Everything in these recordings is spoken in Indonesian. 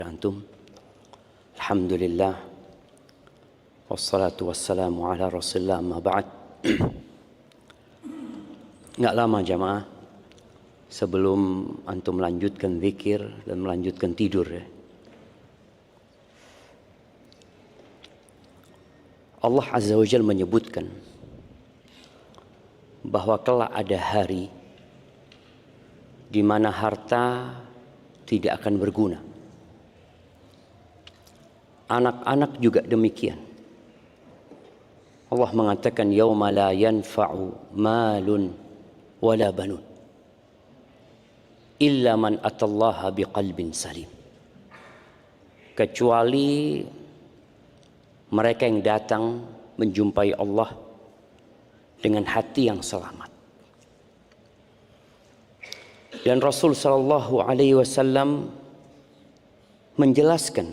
Antum, alhamdulillah, wassalatu wassalamu ala rasulillah, amma ba'd. Nggak lama jamaah sebelum antum melanjutkan zikir dan melanjutkan tidur ya. Allah Azza wa Jalla menyebutkan bahwa kelak ada hari di mana harta tidak akan berguna. Anak-anak juga demikian. Allah mengatakan yauma la yanfa'u malun wala banun illa man atallaha biqalbin salim. Kecuali mereka yang datang menjumpai Allah dengan hati yang selamat. Dan Rasul sallallahu alaihi wasallam menjelaskan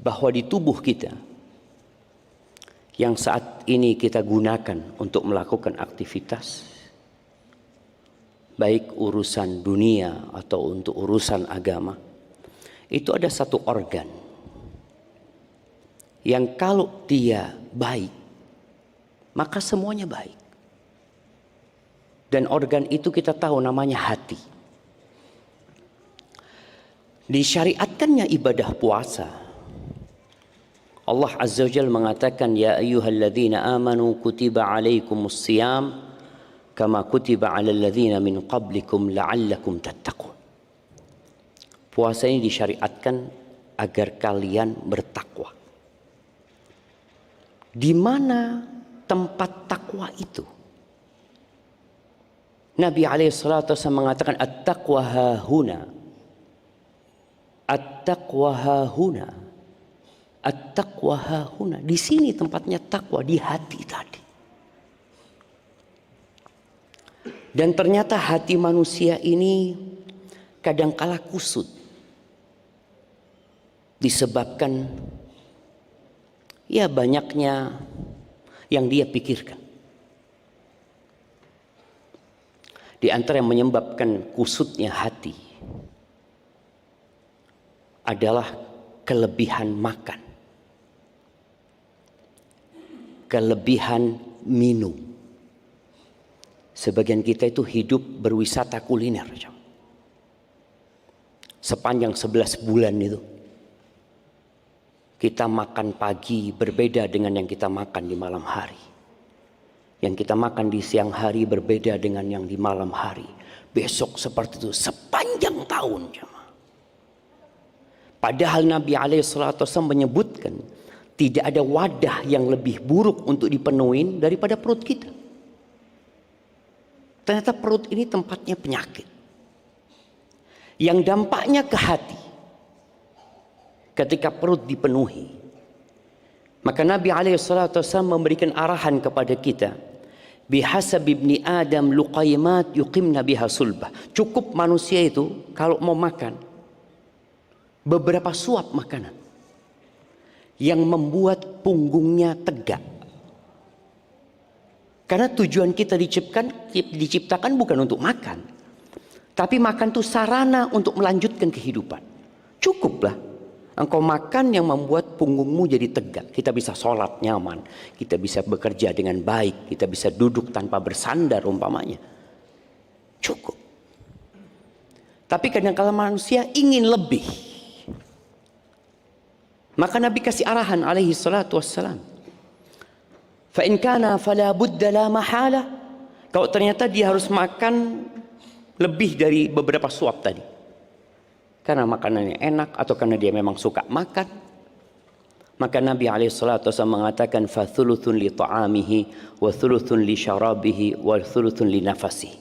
bahwa di tubuh kita yang saat ini kita gunakan untuk melakukan aktivitas, baik urusan dunia atau untuk urusan agama, itu ada satu organ yang kalau dia baik, maka semuanya baik. Dan organ itu kita tahu namanya hati. Disyariatkannya ibadah puasa, Allah Azza wa Jalla mengatakan ya ayyuhalladzina amanu kutiba alaikumus siyam kama kutiba alal ladzina min qablikum la'allakum tattaqun. Puasa ini disyariatkan agar kalian bertakwa. Di mana tempat takwa itu? Nabi alaihi salatu wasallam mengatakan at-taqwa hahuna. At-taqwa hahuna. At-taqwa hahuna. Di sini tempatnya takwa, di hati tadi. Dan ternyata hati manusia ini kadangkala kusut. Disebabkan ya banyaknya yang dia pikirkan. Di antara yang menyebabkan kusutnya hati adalah kelebihan makan, kelebihan minum. Sebagian kita itu hidup berwisata kuliner. Sepanjang 11 bulan itu kita makan pagi berbeda dengan yang kita makan di malam hari. Yang kita makan di siang hari berbeda dengan yang di malam hari. Besok seperti itu sepanjang tahun. Padahal Nabi alaihissalam menyebutkan tidak ada wadah yang lebih buruk untuk dipenuhi daripada perut kita. Ternyata perut ini tempatnya penyakit. Yang dampaknya ke hati. Ketika perut dipenuhi, maka Nabi alaihissalam memberikan arahan kepada kita. Bihasab ibni Adam luqaymat yuqimna biha sulbah. Cukup manusia itu kalau mau makan beberapa suap makanan yang membuat punggungnya tegak. Karena tujuan kita diciptakan bukan untuk makan, tapi makan itu sarana untuk melanjutkan kehidupan. Cukuplah engkau makan yang membuat punggungmu jadi tegak. Kita bisa sholat nyaman, kita bisa bekerja dengan baik, kita bisa duduk tanpa bersandar umpamanya. Cukup. Tapi kadang-kala manusia ingin lebih. Maka Nabi kasih arahan alaihi salatu wassalam. Fa in kana fala budda la mahala. Kalau ternyata dia harus makan lebih dari beberapa suap tadi, karena makanannya enak atau karena dia memang suka makan, maka Nabi alaihi salatu wasallam mengatakan fa thuluthun li ta'amihi wa thuluthun li syarabihi wa thuluthun li nafasihi.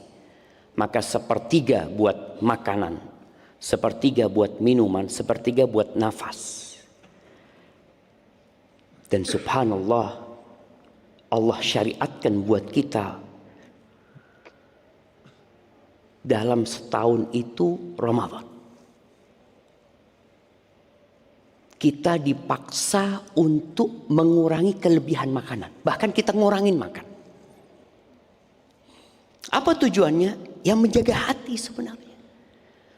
Maka sepertiga buat makanan, sepertiga buat minuman, sepertiga buat nafas. Dan subhanallah, Allah syariatkan buat kita dalam setahun itu Ramadan. Kita dipaksa untuk mengurangi kelebihan makanan. Bahkan kita ngurangin makan. Apa tujuannya? Yang menjaga hati sebenarnya.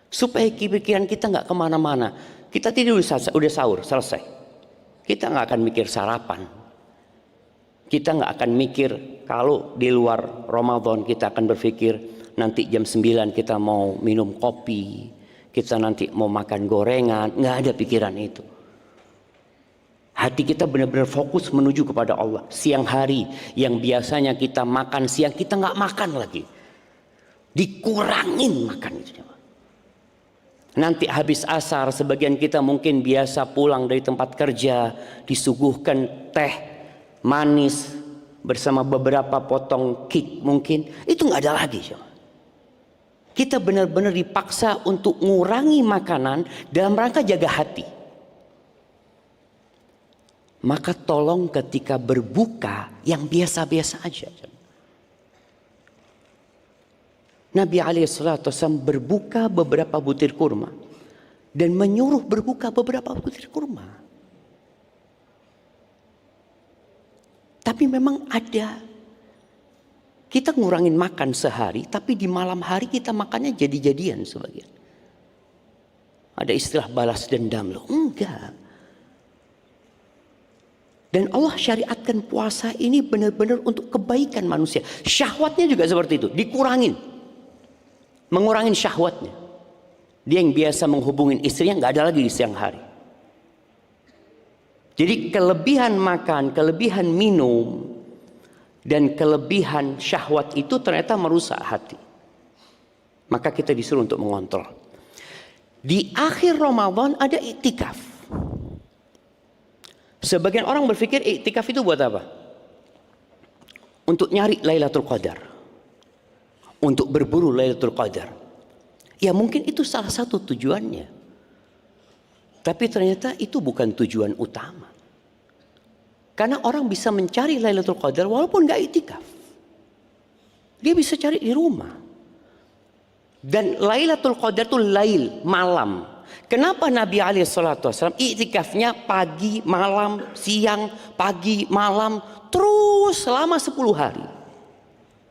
Supaya pikiran kita nggak kemana-mana. Kita tidur udah sahur, selesai. Kita nggak akan mikir sarapan. Kita nggak akan mikir kalau di luar Ramadan kita akan berpikir nanti jam 9 kita mau minum kopi. Kita nanti mau makan gorengan. Nggak ada pikiran itu. Hati kita benar-benar fokus menuju kepada Allah. Siang hari yang biasanya kita makan siang, kita nggak makan lagi. Dikurangin makan itu. Nanti habis asar sebagian kita mungkin biasa pulang dari tempat kerja. Disuguhkan teh manis bersama beberapa potong cake mungkin. Itu nggak ada lagi. Kita benar-benar dipaksa untuk ngurangi makanan dalam rangka jaga hati. Maka tolong ketika berbuka yang biasa-biasa aja. Nabi SAW berbuka beberapa butir kurma. Dan menyuruh berbuka beberapa butir kurma. Tapi memang ada. Kita ngurangin makan sehari. Tapi di malam hari kita makannya jadi-jadian sebagian. Ada istilah balas dendam loh. Enggak. Dan Allah syariatkan puasa ini benar-benar untuk kebaikan manusia. Syahwatnya juga seperti itu. Dikurangin. Mengurangin syahwatnya. Dia yang biasa menghubungin istrinya nggak ada lagi di siang hari. Jadi kelebihan makan, kelebihan minum, dan kelebihan syahwat itu ternyata merusak hati. Maka kita disuruh untuk mengontrol. Di akhir Ramadan ada iktikaf. Sebagian orang berpikir iktikaf itu buat apa? Untuk nyari Lailatul Qadar. Untuk berburu Lailatul Qadar. Ya mungkin itu salah satu tujuannya. Tapi ternyata itu bukan tujuan utama. Karena orang bisa mencari Lailatul Qadar walaupun gak iktikaf. Dia bisa cari di rumah. Dan Lailatul Qadar itu lail, malam. Kenapa Nabi SAW iktikafnya pagi, malam, siang, pagi, malam. Terus selama 10 hari.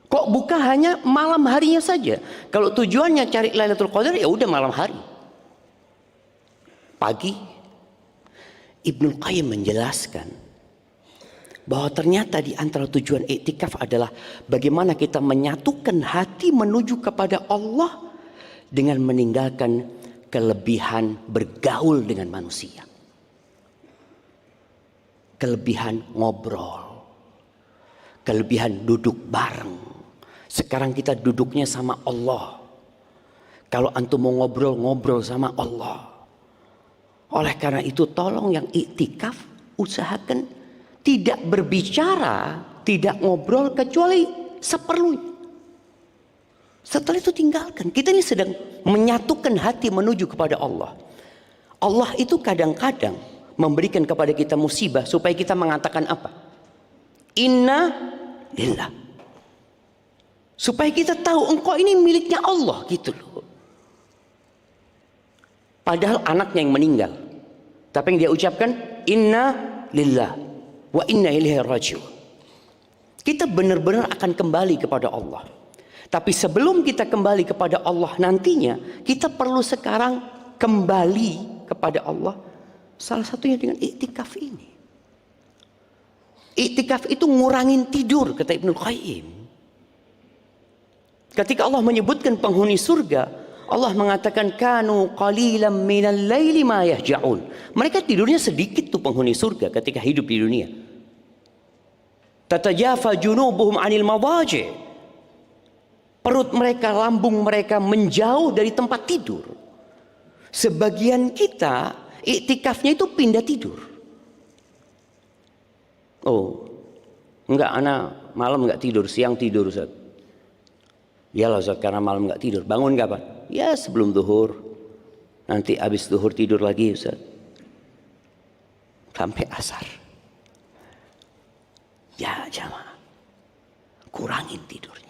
Kok buka hanya malam harinya saja? Kalau tujuannya cari Lailatul Qadar ya udah malam hari. Pagi Ibnu Qayyim menjelaskan bahwa ternyata di antara tujuan iktikaf adalah bagaimana kita menyatukan hati menuju kepada Allah dengan meninggalkan kelebihan bergaul dengan manusia. Kelebihan ngobrol. Kelebihan duduk bareng. Sekarang kita duduknya sama Allah. Kalau antum mau ngobrol sama Allah. Oleh karena itu tolong yang iktikaf usahakan tidak berbicara, tidak ngobrol kecuali seperlunya. Setelah itu tinggalkan. Kita ini sedang menyatukan hati menuju kepada Allah. Allah itu kadang-kadang memberikan kepada kita musibah supaya kita mengatakan apa? Inna lillah. Supaya kita tahu engkau ini miliknya Allah gitu loh. Padahal anaknya yang meninggal. Tapi yang dia ucapkan inna lillah wa inna ilaihi raji'un. Kita benar-benar akan kembali kepada Allah. Tapi sebelum kita kembali kepada Allah nantinya, kita perlu sekarang kembali kepada Allah. Salah satunya dengan iktikaf ini. Iktikaf itu ngurangin tidur kata Ibnu Qayyim. Ketika Allah menyebutkan penghuni surga, Allah mengatakan kanu qalilan minal laili ma yahja'un. Mereka tidurnya sedikit tuh penghuni surga ketika hidup di dunia. Tatajafa junubuhum 'anil madaji'. Perut mereka, lambung mereka menjauh dari tempat tidur. Sebagian kita iktikafnya itu pindah tidur. Oh, enggak, anak malam enggak tidur, siang tidur Ustaz. Iyalah Ustaz, karena malam enggak tidur. Bangun kapan? Ya sebelum zuhur. Nanti habis zuhur tidur lagi Ustaz. Sampai asar. Ya jamaah, kurangin tidurnya.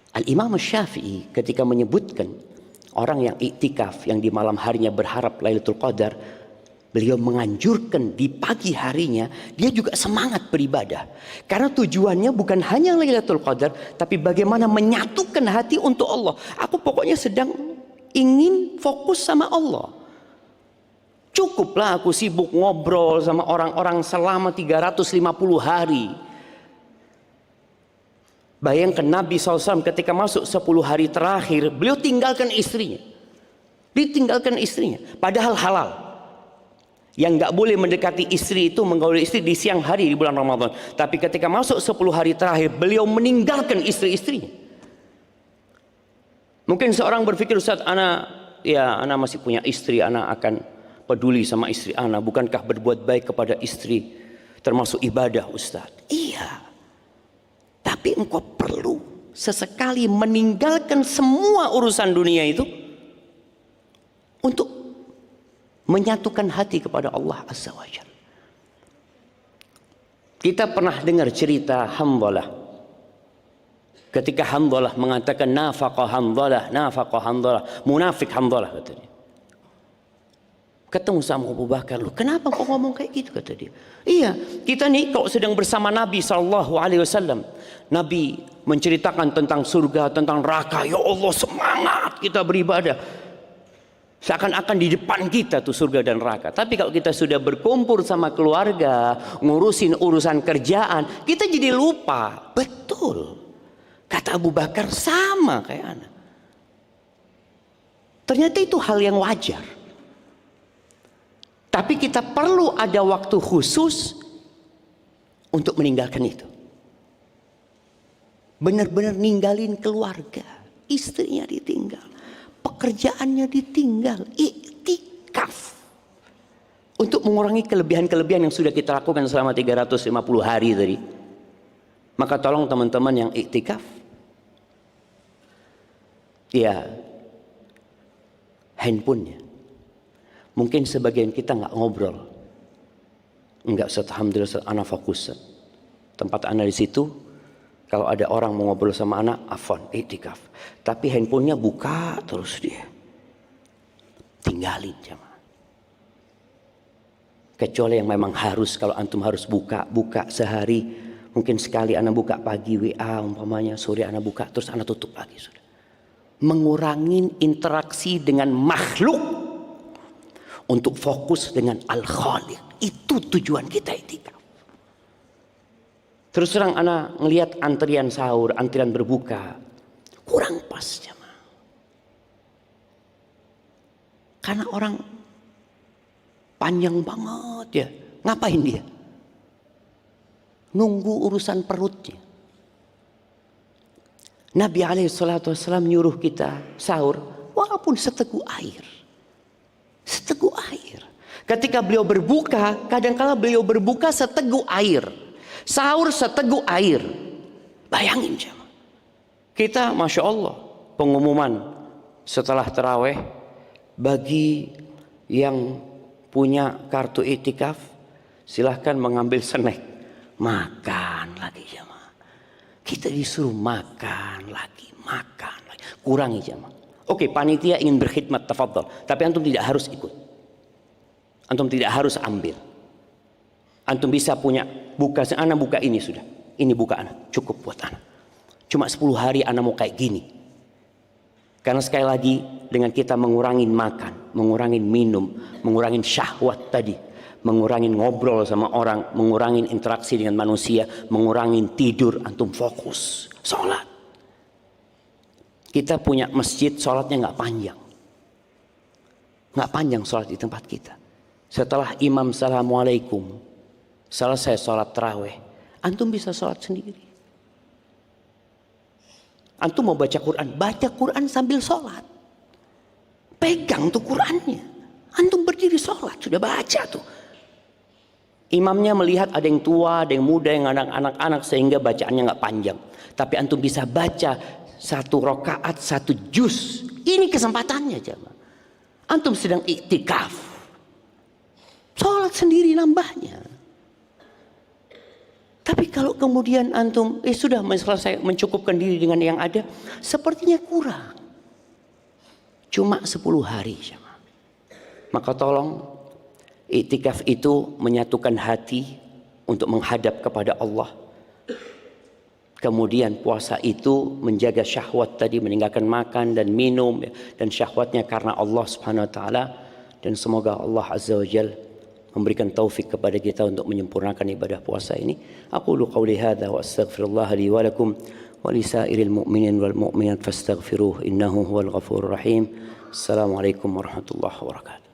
Al-Imam Syafi'i ketika menyebutkan orang yang iktikaf, yang di malam harinya berharap Lailatul Qadar, beliau menganjurkan di pagi harinya dia juga semangat beribadah. Karena tujuannya bukan hanya Lailatul Qadar, tapi bagaimana menyatukan hati untuk Allah. Aku pokoknya sedang ingin fokus sama Allah. Cukuplah aku sibuk ngobrol sama orang-orang selama 350 hari. Bayangkan Nabi SAW ketika masuk 10 hari terakhir, beliau tinggalkan istrinya. Ditinggalkan istrinya. Padahal halal. Yang nggak boleh mendekati istri itu menggauli istri di siang hari di bulan Ramadan. Tapi ketika masuk 10 hari terakhir, beliau meninggalkan istri-istrinya. Mungkin seorang berpikir, Ustaz, ana masih punya istri, ana akan peduli sama istri ana. Bukankah berbuat baik kepada istri termasuk ibadah, Ustaz? Iya. Tapi engkau perlu sesekali meninggalkan semua urusan dunia itu untuk menyatukan hati kepada Allah Azza wa Jalla. Kita pernah dengar cerita Hanzalah. Ketika Hanzalah mengatakan nafaqah Hanzalah, munafik Hanzalah katanya. Ketemu sama Abu Bakar, lu kenapa kau ngomong kayak gitu, kata dia. Iya, kita nih kalau sedang bersama Nabi SAW, Nabi menceritakan tentang surga, tentang neraka. Ya Allah, semangat kita beribadah. Seakan-akan di depan kita tuh surga dan neraka. Tapi kalau kita sudah berkumpul sama keluarga, ngurusin urusan kerjaan, kita jadi lupa. Betul. Kata Abu Bakar, sama kayak anak. Ternyata itu hal yang wajar. Tapi kita perlu ada waktu khusus untuk meninggalkan itu. Benar-benar ninggalin keluarga, istrinya ditinggal, pekerjaannya ditinggal, iktikaf. Untuk mengurangi kelebihan-kelebihan yang sudah kita lakukan selama 350 hari tadi. Maka tolong teman-teman yang iktikaf, ya, handphonenya. Mungkin sebagian kita nggak ngobrol, nggak alhamdulillah anak fokus. Tempat anak di situ, kalau ada orang mau ngobrol sama anak, afwan, iktikaf. Tapi handphonenya buka terus dia, tinggalin jemaah. Kecuali yang memang harus, kalau antum harus buka sehari, mungkin sekali anak buka pagi WA umpamanya, sore anak buka, terus anak tutup lagi sudah. Mengurangi interaksi dengan makhluk. Untuk fokus dengan Al-Khaliq. Itu tujuan kita iktikaf. Terus terang anak ngelihat antrian sahur, antrian berbuka, kurang pas jemaah. Karena orang panjang banget ya. Ngapain dia? Nunggu urusan perutnya. Nabi SAW nyuruh kita sahur walaupun seteguk air. Seteguk air. Ketika beliau berbuka, kadang-kala beliau berbuka seteguk air. Sahur seteguk air. Bayangin jemaah. Kita Masya Allah, pengumuman setelah taraweh, bagi yang punya kartu iktikaf, silahkan mengambil snack. Makan lagi jemaah. Kita disuruh makan lagi. Kurangi jemaah. Oke, panitia ingin berkhidmat, tafadhol. Tapi antum tidak harus ikut. Antum tidak harus ambil. Antum bisa punya buka, anak buka ini sudah. Ini buka anak, cukup buat anak. Cuma 10 hari anak mau kayak gini. Karena sekali lagi dengan kita mengurangin makan, mengurangin minum, mengurangin syahwat tadi, mengurangin ngobrol sama orang, mengurangin interaksi dengan manusia, mengurangin tidur, antum fokus, sholat. Kita punya masjid, sholatnya nggak panjang. Nggak panjang sholat di tempat kita. Setelah imam assalamualaikum, selesai sholat taraweh, antum bisa sholat sendiri. Antum mau baca Quran sambil sholat. Pegang tuh Qurannya. Antum berdiri sholat, sudah baca tuh. Imamnya melihat ada yang tua, ada yang muda, yang anak-anak, sehingga bacaannya nggak panjang. Tapi antum bisa baca 1 rakaat 1 juz. Ini kesempatannya jemaah. Antum sedang iktikaf, sholat sendiri nambahnya. Tapi kalau kemudian antum sudah selesai mencukupkan diri dengan yang ada, sepertinya kurang. Cuma 10 hari jemaah. Maka tolong, iktikaf itu menyatukan hati untuk menghadap kepada Allah. Kemudian puasa itu menjaga syahwat tadi, meninggalkan makan dan minum dan syahwatnya karena Allah Subhanahu wa taala. Dan semoga Allah Azza wa Jalla memberikan taufik kepada kita untuk menyempurnakan ibadah puasa ini. Aqulu qawli hadza wa astaghfirullah li wa lakum wa li sa'iril mu'minin wal mu'minat fastaghfiruh innahu huwal ghafurur rahim. Assalamualaikum warahmatullahi wabarakatuh.